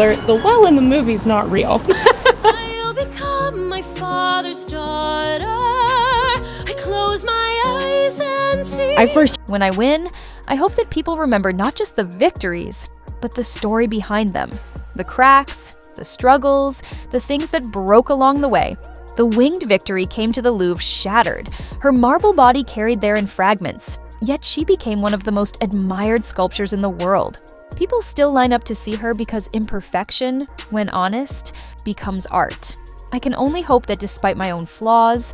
The well in the movie's not real. I'll become my father's daughter. I close my eyes and see. When I win, I hope that people remember not just the victories, but the story behind them. The cracks, the struggles, the things that broke along the way. The winged victory came to the Louvre shattered. Her marble body carried there in fragments. Yet she became one of the most admired sculptures in the world. People still line up to see her because imperfection, when honest, becomes art. I can only hope that despite my own flaws,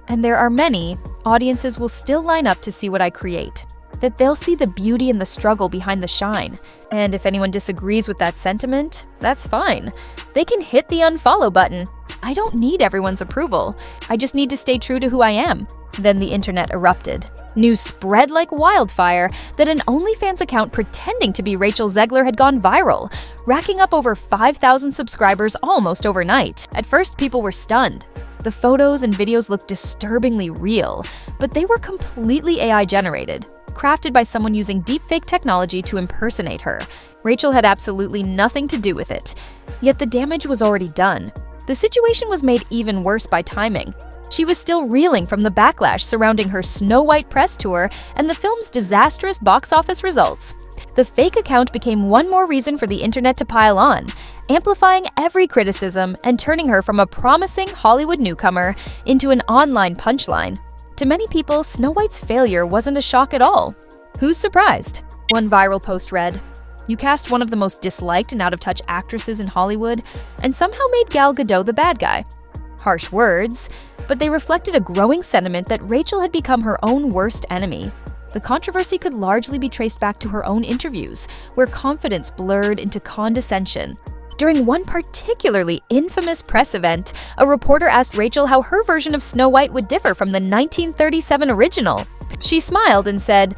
and there are many, audiences will still line up to see what I create. That they'll see the beauty and the struggle behind the shine. And if anyone disagrees with that sentiment, that's fine. They can hit the unfollow button. I don't need everyone's approval. I just need to stay true to who I am. Then the internet erupted. News spread like wildfire that an OnlyFans account pretending to be Rachel Zegler had gone viral, racking up over 5,000 subscribers almost overnight. At first, people were stunned. The photos and videos looked disturbingly real, but they were completely AI-generated, crafted by someone using deepfake technology to impersonate her. Rachel had absolutely nothing to do with it. Yet the damage was already done. The situation was made even worse by timing. She was still reeling from the backlash surrounding her Snow White press tour and the film's disastrous box office results. The fake account became one more reason for the internet to pile on, amplifying every criticism and turning her from a promising Hollywood newcomer into an online punchline. To many people, Snow White's failure wasn't a shock at all. Who's surprised? One viral post read, "You cast one of the most disliked and out-of-touch actresses in Hollywood and somehow made Gal Gadot the bad guy." Harsh words, but they reflected a growing sentiment that Rachel had become her own worst enemy. The controversy could largely be traced back to her own interviews, where confidence blurred into condescension. During one particularly infamous press event, a reporter asked Rachel how her version of Snow White would differ from the 1937 original. She smiled and said,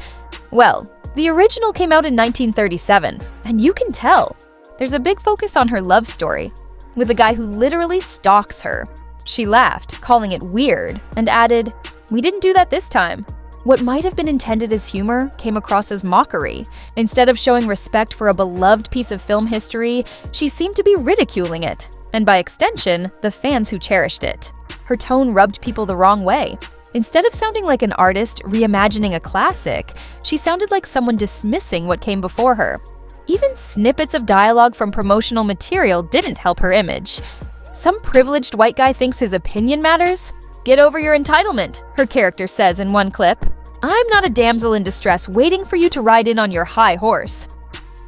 "Well, the original came out in 1937, and you can tell. There's a big focus on her love story, with a guy who literally stalks her." She laughed, calling it weird, and added, "We didn't do that this time." What might have been intended as humor came across as mockery. Instead of showing respect for a beloved piece of film history, she seemed to be ridiculing it, and by extension, the fans who cherished it. Her tone rubbed people the wrong way. Instead of sounding like an artist reimagining a classic, she sounded like someone dismissing what came before her. Even snippets of dialogue from promotional material didn't help her image. "Some privileged white guy thinks his opinion matters? Get over your entitlement," her character says in one clip. "I'm not a damsel in distress waiting for you to ride in on your high horse."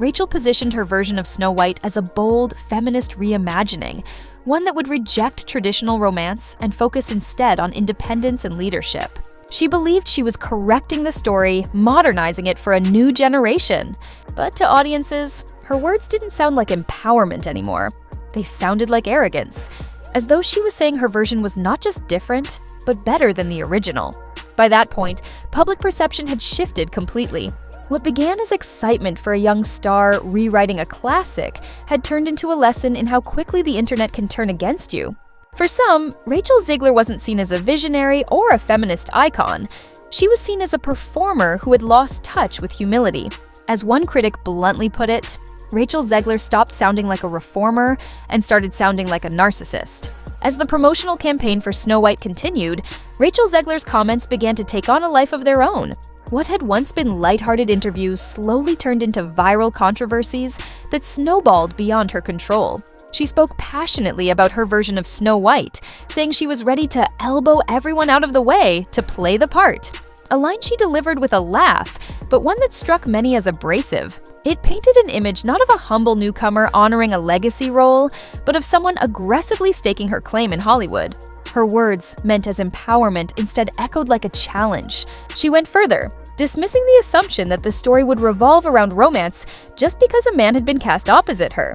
Rachel positioned her version of Snow White as a bold, feminist reimagining, one that would reject traditional romance and focus instead on independence and leadership. She believed she was correcting the story, modernizing it for a new generation. But to audiences, her words didn't sound like empowerment anymore. They sounded like arrogance, as though she was saying her version was not just different, but better than the original. By that point, public perception had shifted completely. What began as excitement for a young star rewriting a classic had turned into a lesson in how quickly the internet can turn against you. For some, Rachel Zegler wasn't seen as a visionary or a feminist icon. She was seen as a performer who had lost touch with humility. As one critic bluntly put it, Rachel Zegler stopped sounding like a reformer and started sounding like a narcissist. As the promotional campaign for Snow White continued, Rachel Zegler's comments began to take on a life of their own. What had once been lighthearted interviews slowly turned into viral controversies that snowballed beyond her control. She spoke passionately about her version of Snow White, saying she was ready to elbow everyone out of the way to play the part. A line she delivered with a laugh, but one that struck many as abrasive. It painted an image not of a humble newcomer honoring a legacy role, but of someone aggressively staking her claim in Hollywood. Her words, meant as empowerment, instead echoed like a challenge. She went further, dismissing the assumption that the story would revolve around romance just because a man had been cast opposite her.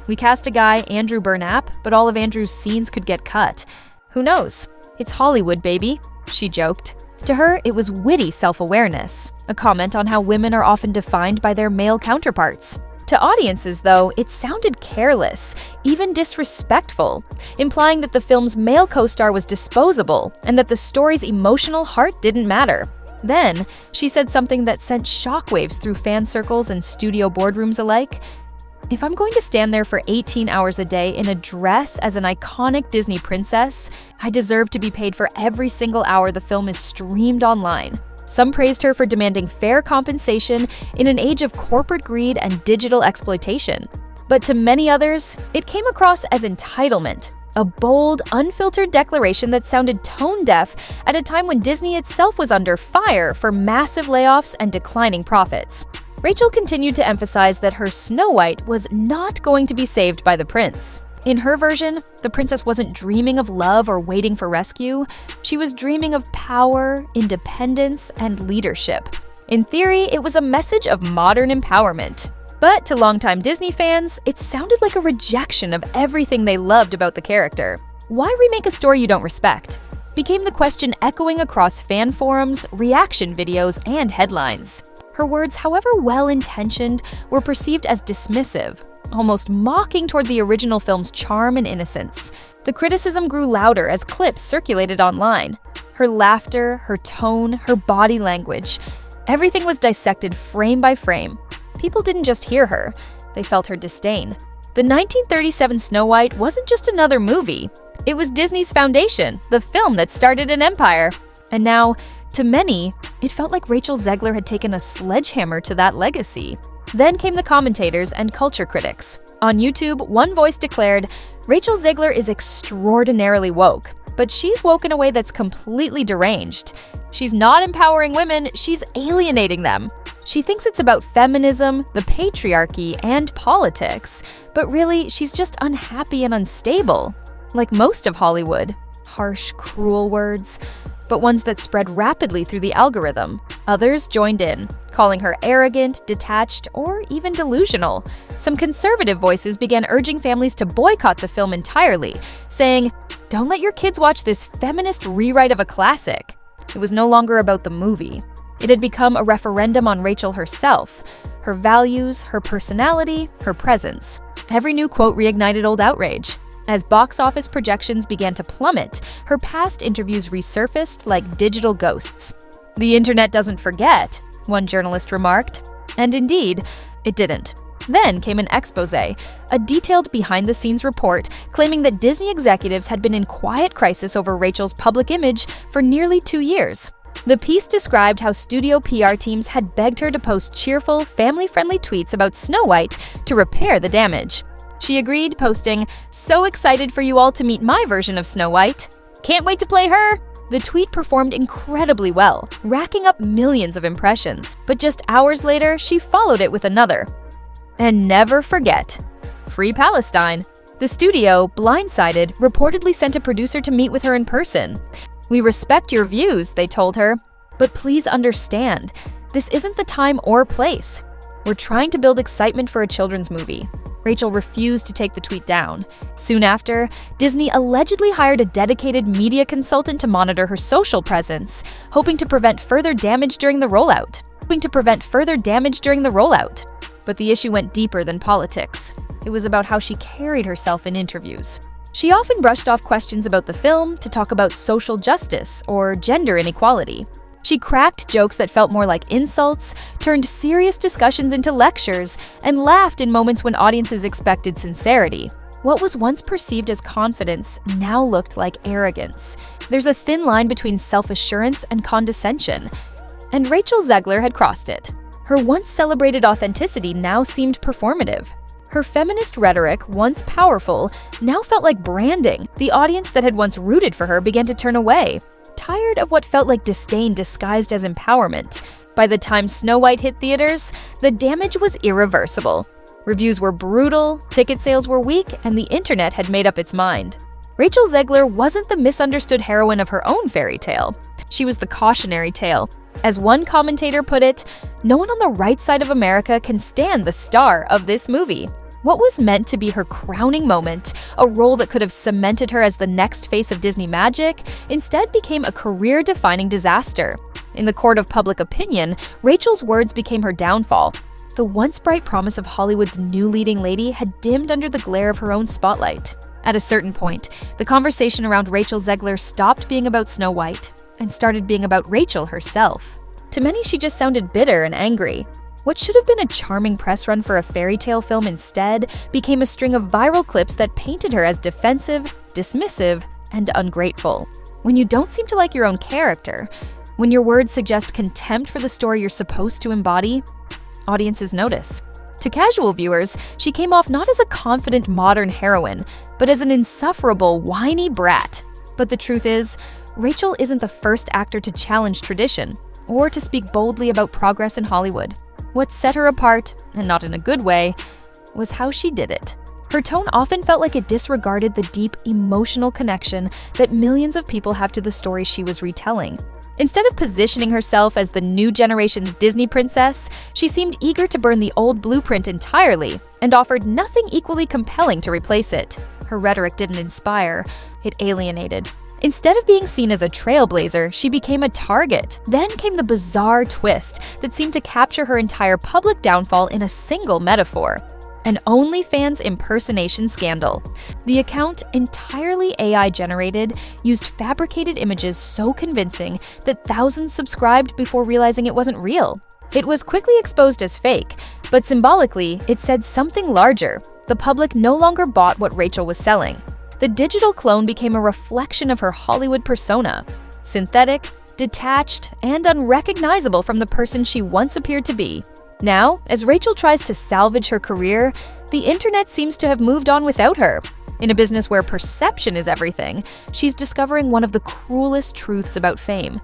"We cast a guy, Andrew Burnap, but all of Andrew's scenes could get cut. Who knows? It's Hollywood, baby," she joked. To her, it was witty self-awareness, a comment on how women are often defined by their male counterparts. To audiences, though, it sounded careless, even disrespectful, implying that the film's male co-star was disposable and that the story's emotional heart didn't matter. Then, she said something that sent shockwaves through fan circles and studio boardrooms alike. If I'm going to stand there for 18 hours a day in a dress as an iconic Disney princess, I deserve to be paid for every single hour the film is streamed online. Some praised her for demanding fair compensation in an age of corporate greed and digital exploitation. But to many others, it came across as entitlement, a bold, unfiltered declaration that sounded tone-deaf at a time when Disney itself was under fire for massive layoffs and declining profits. Rachel continued to emphasize that her Snow White was not going to be saved by the prince. In her version, the princess wasn't dreaming of love or waiting for rescue. She was dreaming of power, independence, and leadership. In theory, it was a message of modern empowerment. But to longtime Disney fans, it sounded like a rejection of everything they loved about the character. Why remake a story you don't respect? Became the question echoing across fan forums, reaction videos, and headlines. Her words, however well-intentioned, were perceived as dismissive, almost mocking toward the original film's charm and innocence. The criticism grew louder as clips circulated online. Her laughter, her tone, her body language, everything was dissected frame by frame. People didn't just hear her, they felt her disdain. The 1937 Snow White wasn't just another movie. It was Disney's foundation, the film that started an empire. And now, to many, it felt like Rachel Zegler had taken a sledgehammer to that legacy. Then came the commentators and culture critics. On YouTube, one voice declared, "Rachel Zegler is extraordinarily woke, but she's woke in a way that's completely deranged. She's not empowering women, she's alienating them. She thinks it's about feminism, the patriarchy, and politics, but really, she's just unhappy and unstable." Like most of Hollywood. Harsh, cruel words, but ones that spread rapidly through the algorithm. Others joined in, calling her arrogant, detached, or even delusional. Some conservative voices began urging families to boycott the film entirely, saying, "Don't let your kids watch this feminist rewrite of a classic." It was no longer about the movie. It had become a referendum on Rachel herself, her values, her personality, her presence. Every new quote reignited old outrage. As box office projections began to plummet, her past interviews resurfaced like digital ghosts. "The internet doesn't forget," one journalist remarked. And indeed, it didn't. Then came an exposé, a detailed behind-the-scenes report claiming that Disney executives had been in quiet crisis over Rachel's public image for nearly 2 years. The piece described how studio PR teams had begged her to post cheerful, family-friendly tweets about Snow White to repair the damage. She agreed, posting, "So excited for you all to meet my version of Snow White. Can't wait to play her." The tweet performed incredibly well, racking up millions of impressions. But just hours later, she followed it with another. "And never forget, Free Palestine." The studio, blindsided, reportedly sent a producer to meet with her in person. "We respect your views," they told her, "but please understand, this isn't the time or place. We're trying to build excitement for a children's movie." Rachel refused to take the tweet down. Soon after, Disney allegedly hired a dedicated media consultant to monitor her social presence, hoping to prevent further damage during the rollout. But the issue went deeper than politics. It was about how she carried herself in interviews. She often brushed off questions about the film to talk about social justice or gender inequality. She cracked jokes that felt more like insults, turned serious discussions into lectures, and laughed in moments when audiences expected sincerity. What was once perceived as confidence now looked like arrogance. There's a thin line between self-assurance and condescension, and Rachel Zegler had crossed it. Her once celebrated authenticity now seemed performative. Her feminist rhetoric, once powerful, now felt like branding. The audience that had once rooted for her began to turn away, tired of what felt like disdain disguised as empowerment. By the time Snow White hit theaters, the damage was irreversible. Reviews were brutal, ticket sales were weak, and the internet had made up its mind. Rachel Zegler wasn't the misunderstood heroine of her own fairy tale. She was the cautionary tale. As one commentator put it, "No one on the right side of America can stand the star of this movie." What was meant to be her crowning moment, a role that could have cemented her as the next face of Disney magic, instead became a career-defining disaster. In the court of public opinion, Rachel's words became her downfall. The once bright promise of Hollywood's new leading lady had dimmed under the glare of her own spotlight. At a certain point, the conversation around Rachel Zegler stopped being about Snow White and started being about Rachel herself. To many, she just sounded bitter and angry. What should have been a charming press run for a fairy tale film instead became a string of viral clips that painted her as defensive, dismissive, and ungrateful. When you don't seem to like your own character, when your words suggest contempt for the story you're supposed to embody, audiences notice. To casual viewers, she came off not as a confident modern heroine, but as an insufferable, whiny brat. But the truth is, Rachel isn't the first actor to challenge tradition or to speak boldly about progress in Hollywood. What set her apart, and not in a good way, was how she did it. Her tone often felt like it disregarded the deep emotional connection that millions of people have to the story she was retelling. Instead of positioning herself as the new generation's Disney princess, she seemed eager to burn the old blueprint entirely and offered nothing equally compelling to replace it. Her rhetoric didn't inspire, it alienated. Instead of being seen as a trailblazer, she became a target. Then came the bizarre twist that seemed to capture her entire public downfall in a single metaphor: an OnlyFans impersonation scandal. The account, entirely AI-generated, used fabricated images so convincing that thousands subscribed before realizing it wasn't real. It was quickly exposed as fake, but symbolically, it said something larger. The public no longer bought what Rachel was selling. The digital clone became a reflection of her Hollywood persona: synthetic, detached, and unrecognizable from the person she once appeared to be. Now, as Rachel tries to salvage her career, the internet seems to have moved on without her. In a business where perception is everything, she's discovering one of the cruelest truths about fame.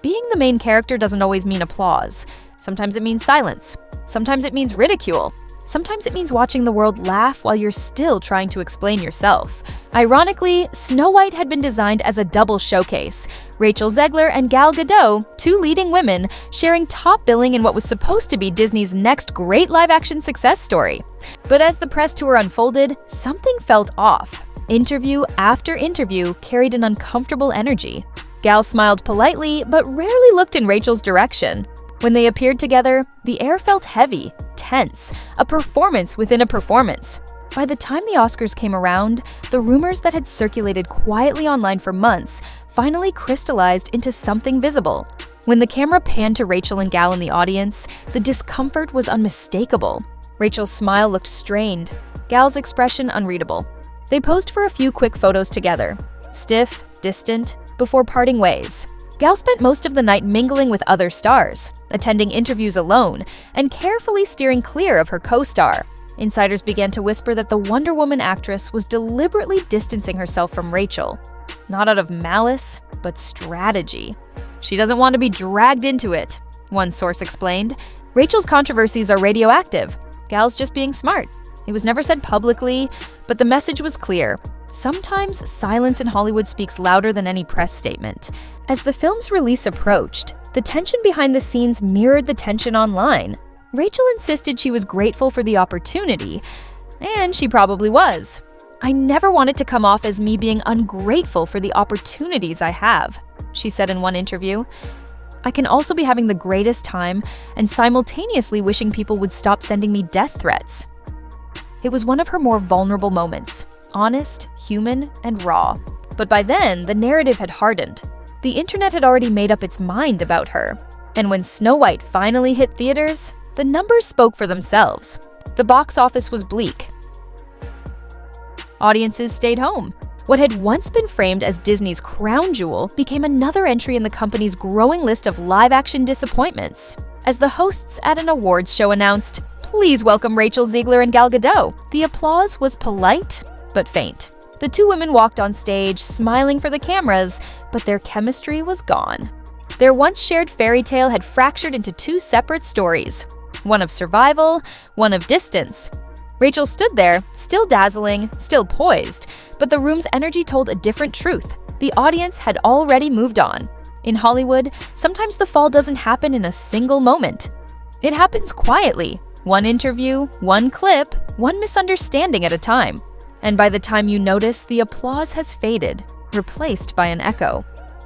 Being the main character doesn't always mean applause. Sometimes it means silence. Sometimes it means ridicule. Sometimes it means watching the world laugh while you're still trying to explain yourself. Ironically, Snow White had been designed as a double showcase: Rachel Zegler and Gal Gadot, two leading women, sharing top billing in what was supposed to be Disney's next great live-action success story. But as the press tour unfolded, something felt off. Interview after interview carried an uncomfortable energy. Gal smiled politely, but rarely looked in Rachel's direction. When they appeared together, the air felt heavy, tense, a performance within a performance. By the time the Oscars came around, the rumors that had circulated quietly online for months finally crystallized into something visible. When the camera panned to Rachel and Gal in the audience, the discomfort was unmistakable. Rachel's smile looked strained, Gal's expression unreadable. They posed for a few quick photos together, stiff, distant, before parting ways. Gal spent most of the night mingling with other stars, attending interviews alone, and carefully steering clear of her co-star. Insiders began to whisper that the Wonder Woman actress was deliberately distancing herself from Rachel, not out of malice, but strategy. She doesn't want to be dragged into it, one source explained. Rachel's controversies are radioactive. Gal's just being smart. It was never said publicly, but the message was clear. Sometimes silence in Hollywood speaks louder than any press statement. As the film's release approached, the tension behind the scenes mirrored the tension online. Rachel insisted she was grateful for the opportunity, and she probably was. "I never want it to come off as me being ungrateful for the opportunities I have," she said in one interview. "I can also be having the greatest time and simultaneously wishing people would stop sending me death threats." It was one of her more vulnerable moments, honest, human, and raw. But by then, the narrative had hardened. The internet had already made up its mind about her. And when Snow White finally hit theaters, the numbers spoke for themselves. The box office was bleak. Audiences stayed home. What had once been framed as Disney's crown jewel became another entry in the company's growing list of live-action disappointments. As the hosts at an awards show announced, "Please welcome Rachel Zegler and Gal Gadot," the applause was polite but faint. The two women walked on stage, smiling for the cameras, but their chemistry was gone. Their once shared fairy tale had fractured into two separate stories, one of survival, one of distance. Rachel stood there, still dazzling, still poised, but the room's energy told a different truth. The audience had already moved on. In Hollywood, sometimes the fall doesn't happen in a single moment. It happens quietly, one interview, one clip, one misunderstanding at a time. And by the time you notice, the applause has faded, replaced by an echo.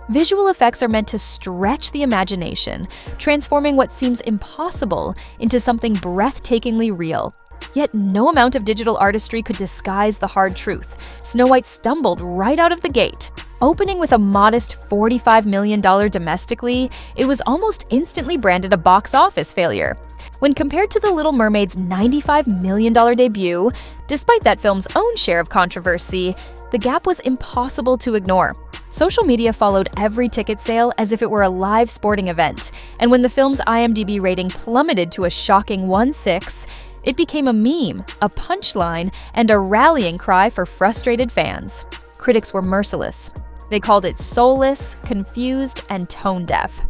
Visual effects are meant to stretch the imagination, transforming what seems impossible into something breathtakingly real. Yet no amount of digital artistry could disguise the hard truth. Snow White stumbled right out of the gate. Opening with a modest $45 million domestically, it was almost instantly branded a box office failure. When compared to The Little Mermaid's $95 million debut, despite that film's own share of controversy, the gap was impossible to ignore. Social media followed every ticket sale as if it were a live sporting event, and when the film's IMDb rating plummeted to a shocking 1.6, it became a meme, a punchline, and a rallying cry for frustrated fans. Critics were merciless. They called it soulless, confused, and tone-deaf.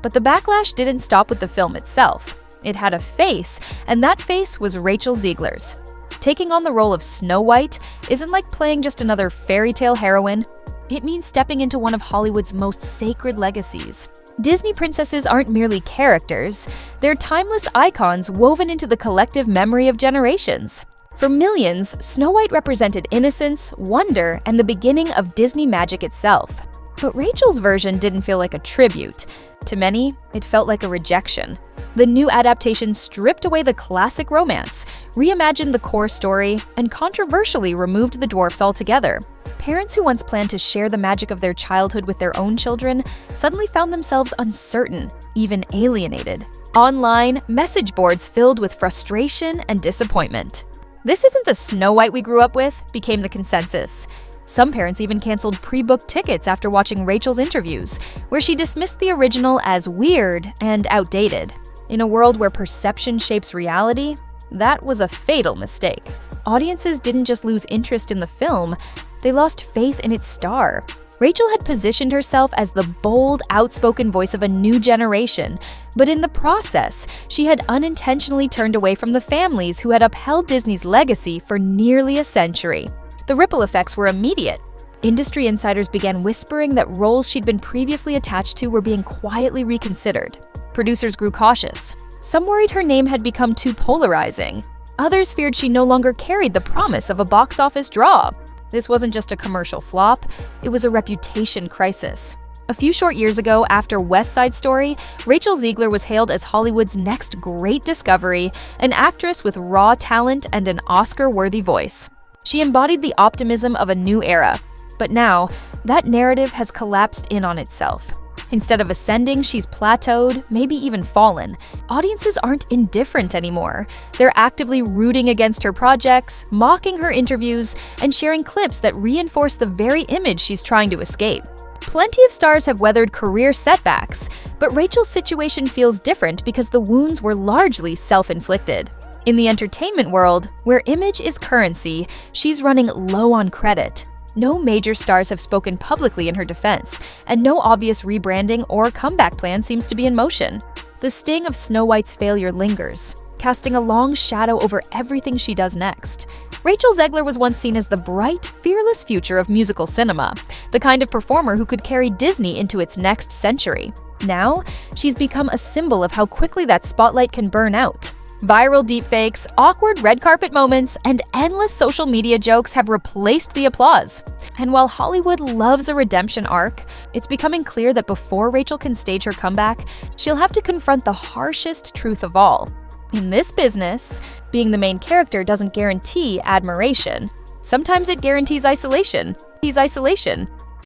But the backlash didn't stop with the film itself. It had a face, and that face was Rachel Zegler's. Taking on the role of Snow White isn't like playing just another fairy tale heroine. It means stepping into one of Hollywood's most sacred legacies. Disney princesses aren't merely characters, they're timeless icons woven into the collective memory of generations. For millions, Snow White represented innocence, wonder, and the beginning of Disney magic itself. But Rachel's version didn't feel like a tribute. To many, it felt like a rejection. The new adaptation stripped away the classic romance, reimagined the core story, and controversially removed the dwarfs altogether. Parents who once planned to share the magic of their childhood with their own children suddenly found themselves uncertain, even alienated. Online, message boards filled with frustration and disappointment. "This isn't the Snow White we grew up with," became the consensus. Some parents even canceled pre-booked tickets after watching Rachel's interviews, where she dismissed the original as weird and outdated. In a world where perception shapes reality, that was a fatal mistake. Audiences didn't just lose interest in the film, they lost faith in its star. Rachel had positioned herself as the bold, outspoken voice of a new generation, but in the process, she had unintentionally turned away from the families who had upheld Disney's legacy for nearly a century. The ripple effects were immediate. Industry insiders began whispering that roles she'd been previously attached to were being quietly reconsidered. Producers grew cautious. Some worried her name had become too polarizing. Others feared she no longer carried the promise of a box office draw. This wasn't just a commercial flop, it was a reputation crisis. A few short years ago, after West Side Story, Rachel Zegler was hailed as Hollywood's next great discovery, an actress with raw talent and an Oscar-worthy voice. She embodied the optimism of a new era. But now, that narrative has collapsed in on itself. Instead of ascending, she's plateaued, maybe even fallen. Audiences aren't indifferent anymore. They're actively rooting against her projects, mocking her interviews, and sharing clips that reinforce the very image she's trying to escape. Plenty of stars have weathered career setbacks, but Rachel's situation feels different because the wounds were largely self-inflicted. In the entertainment world, where image is currency, she's running low on credit. No major stars have spoken publicly in her defense, and no obvious rebranding or comeback plan seems to be in motion. The sting of Snow White's failure lingers, casting a long shadow over everything she does next. Rachel Zegler was once seen as the bright, fearless future of musical cinema, the kind of performer who could carry Disney into its next century. Now, she's become a symbol of how quickly that spotlight can burn out. Viral deepfakes, awkward red carpet moments, and endless social media jokes have replaced the applause. And while Hollywood loves a redemption arc, it's becoming clear that before Rachel can stage her comeback, she'll have to confront the harshest truth of all. In this business, being the main character doesn't guarantee admiration. Sometimes it guarantees isolation.